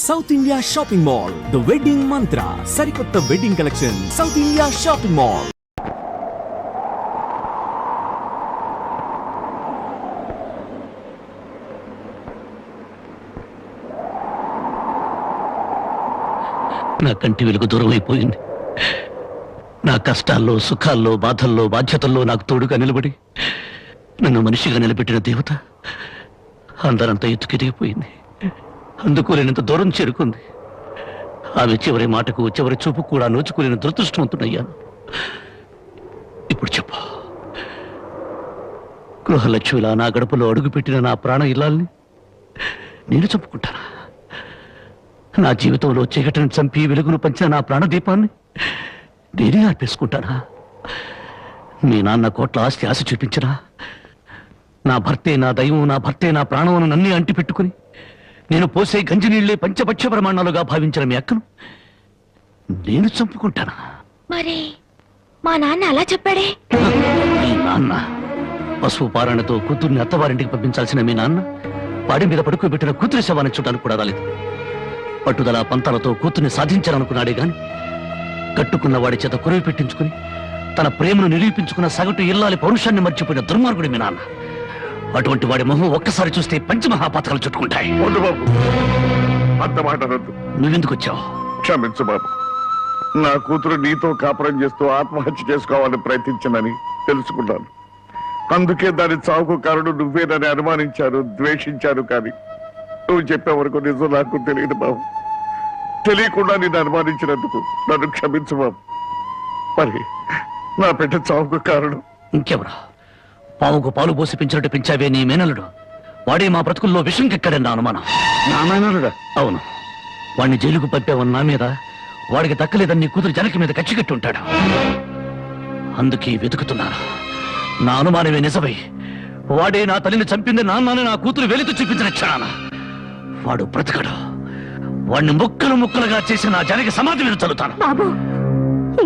South India shopping mall, the wedding మంత్ర, సరికొత్త wedding collection, south India shopping mall. నా కంటి వెలుగు దూరం అయిపోయింది. నా కష్టాల్లో, సుఖాల్లో, బాధల్లో, బాధ్యతల్లో నాకు తోడుగా నిలబడి నన్ను మనిషిగా నిలబెట్టిన దేవత అందరంతా ఎత్తుకెదిగిపోయింది. అందుకోలేనంత దూరం చేరుకుంది. ఆమె చివరి మాటకు, చివరి చూపు కూడా నోచుకోలేని దురదృష్టవంతుడయ్యాను. ఇప్పుడు చెప్పు, గృహలక్ష్మిలా నా గడపలో అడుగుపెట్టిన నా ప్రాణ ఇల్లాల్ని నేను చంపుకుంటానా? నా జీవితంలో చీకటిని చంపి వెలుగును పంచిన నా ప్రాణదీపాన్ని నేనే ఆర్పేసుకుంటానా? మీ నాన్న కోట్ల ఆస్తి ఆశ చూపించరా? నా భర్తే నా దైవం, నా భర్తే నా ప్రాణమును నన్నే అంటిపెట్టుకుని నేను పోసే గంజి నీళ్లే పంచపక్ష ప్రమాణాలుగా భావించిన మీ అక్కను నేను చంపుకుంటానా? మరి మా నాన్న అలా చెప్పాడే. మీ నాన్న పసుపు పారాయణతో కూతుర్ని అత్తవారింటికి పంపించాల్సిన మీ నాన్న పాడి మీద పడుకోబెట్టిన కూతురి శవాన్ని చూడడానికి కూడా రాలేదు. పట్టుదల పంతాలతో కూతుర్ని సాధించాలనుకున్నాడే గాని కట్టుకున్న వాడి చేత కురవి పెట్టించుకుని తన ప్రేమను నిరూపించుకున్న సగటు ఇల్లాలి పౌరుషాన్ని మర్చిపోయిన దుర్మార్గుడి మీ నాన్న. అటువంటి వాడి మొహం ఒక్కసారి చూస్తే పంచమహాపాతకాలు చుట్టుకుంటాయి. నువ్వెందుకు వచ్చావు? క్షమించు బాబు, నా కూతురు నీతో కాపురం చేస్తూ ఆత్మహత్య చేసుకోవాలని ప్రయత్నించిందని తెలుసుకున్నాను. అందుకే దాని చావుకు కారణం నువ్వేనని అనుమానించాను, ద్వేషించాను. కానీ నువ్వు చెప్పే వరకు నిజం నాకు తెలియదు బాబు. తెలియకుండా నేను అనుమానించినందుకు నన్ను క్షమించు బాబు. మరి నా బిడ్డ చావుకు కారణం ఇంకెవరా? పావుకు పాలు పోసి పెంచినట్టు పెంచావే నీ మేనలుడు. వాడే మా బ్రతుకుల్లో విషం కెక్కడన్నా అనుమానం. నా మేనలుడా? అవును. వాడిని జైలుకు పంపావన్న నా మీద, వాడికి దక్కలేదని నీ కూతురు జనకి మీద కచ్చికట్టి ఉంటాడు. అందుకే వెతుకుతున్నాను. నా అనుమానమే నిజమై వాడే నా తల్లిని చంపింది నాన్నని నా కూతురు వెలితో చూపించిన క్షణాన వాడు బ్రతకడు. వాడిని ముక్కలు ముక్కలుగా చేసి నా జనకి సమాధి మీద చల్లుతాను. బాబు,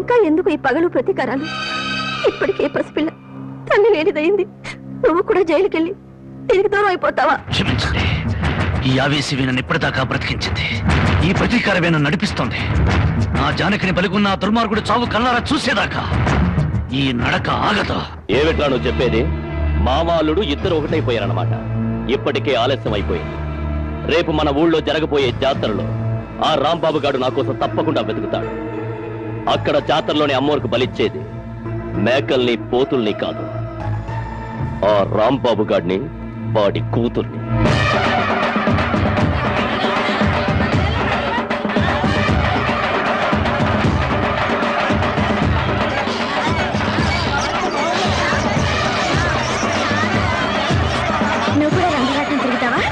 ఇంకా ఎందుకు ఈ పగలు ప్రతీకారాలు? ఇప్పటికే పసిపిల్ల తల్లి లేనిదయింది. నువ్వు కూడా జైలుకెళ్ళి తిరిగి దూరం అయిపోతావా? క్షమించండి. ఈ ఆవేశమే నన్ను ఇప్పటిదాకా బ్రతికించింది. ఈ ప్రతీకారమే నన్ను నడిపిస్తోంది. నా జానకిని బలిగున్న దుర్మార్గుడు చావు కల్లారా చూసేదాకా ఈ నడక ఆగదు. ఏమిట్లా నువ్వు చెప్పేది? మామాలుడు ఇద్దరు ఒకటైపోయారన్నమాట. ఇప్పటికే ఆలస్యం అయిపోయింది. రేపు మన ఊళ్ళో జరగబోయే జాతరలో ఆ రాంబాబు గారు నా కోసం తప్పకుండా వెతుకుతాడు. అక్కడ జాతరలోని అమ్మోరికి బలిచ్చేది మేకల్ని, పోతుల్ని కాదు, ఆ రాంబాబు గారిని, వాడి కూతుర్ని. నువ్వు కూడా రంగరాటం తిరుగుతావా?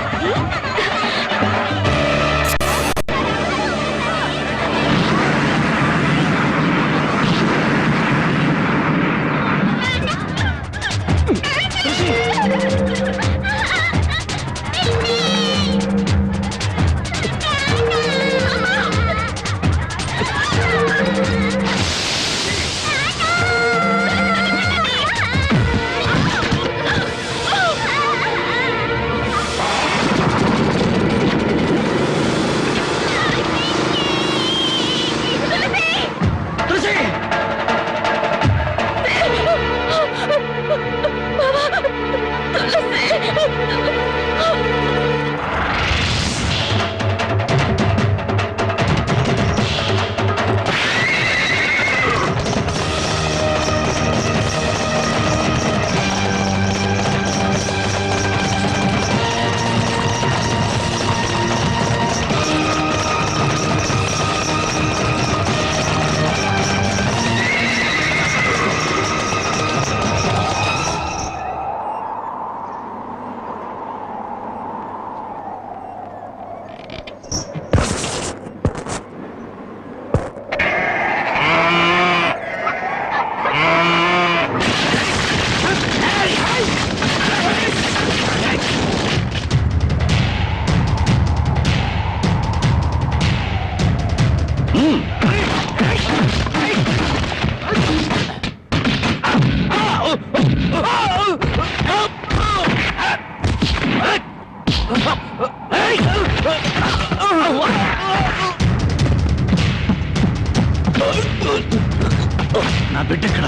నా బిడ్డ ఎక్కడ?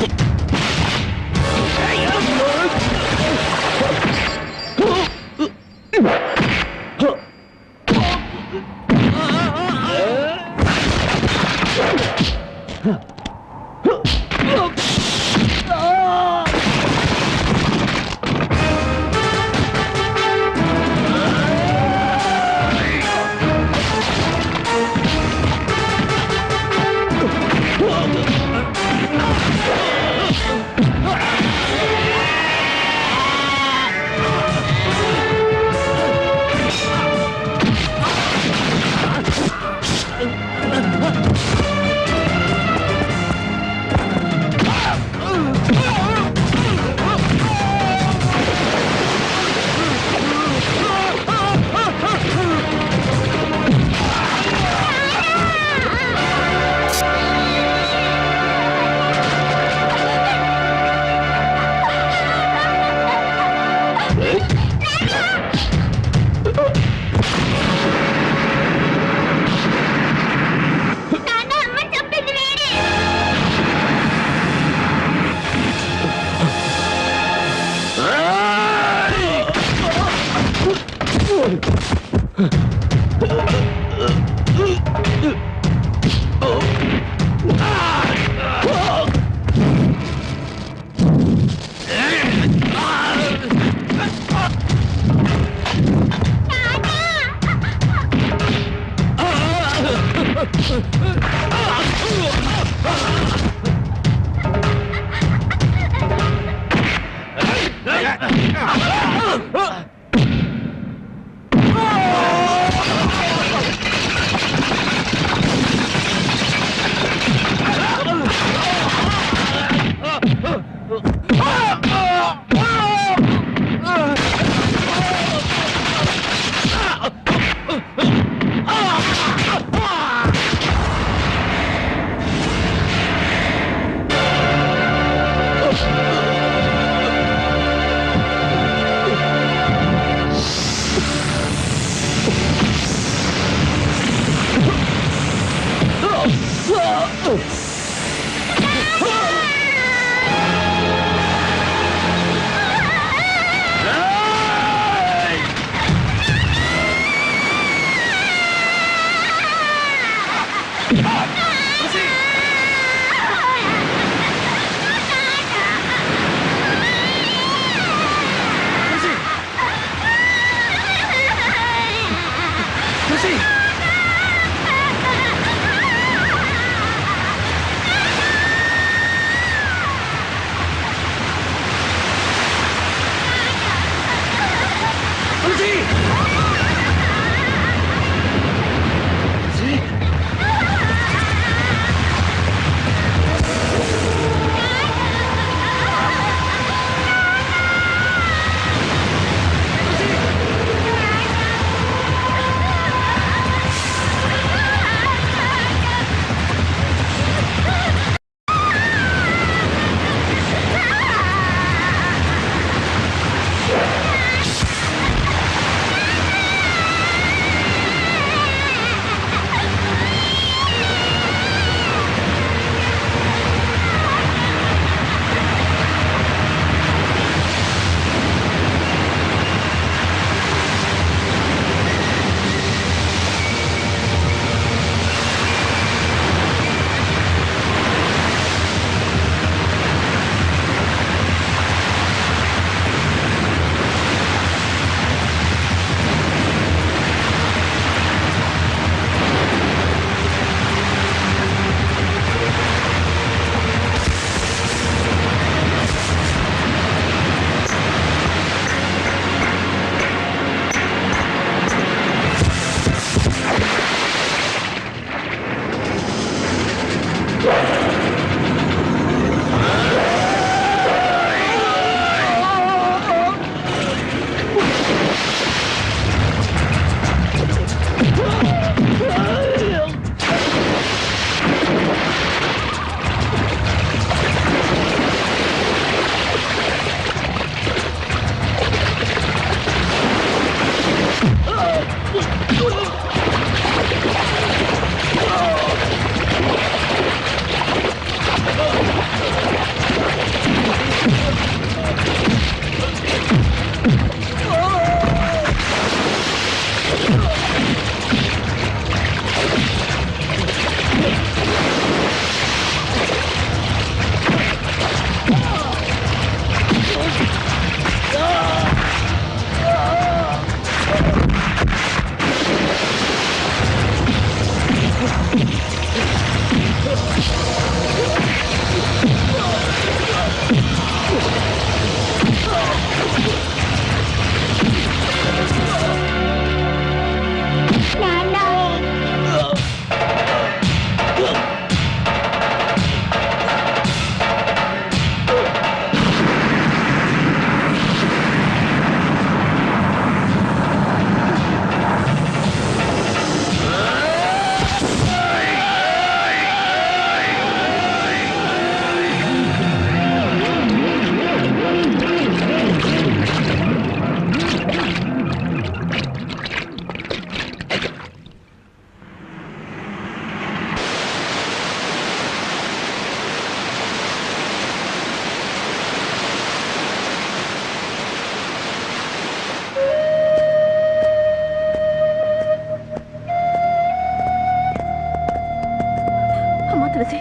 తులసి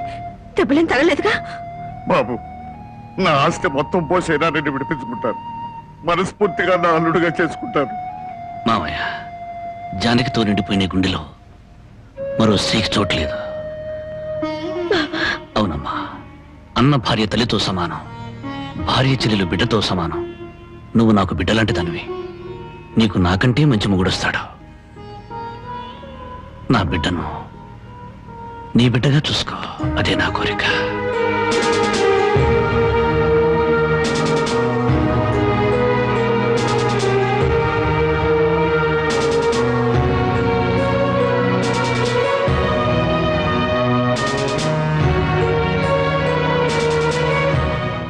దెబ్బలేం తగలేదుగా? బాబు, నా ఆస్తి మొత్తం పోసైనా నేను విడిపించుకుంటాను. మనస్ఫూర్తిగా నా అల్లుడుగా చేసుకుంటాను. మామయ్య, జానకితో నిండిపోయిన గుండెలో మరో స్త్రీకి చోట్లేదు. అవునమ్మా, అన్న భార్య తల్లితో సమానం, భార్య చెల్లెలు బిడ్డతో సమానం. నువ్వు నాకు బిడ్డలాంటి దానివి. నీకు నాకంటే మంచి మొగుడొస్తాడు. నా బిడ్డను నీ బిడ్డగా చూసుకో, అదే నా కోరిక.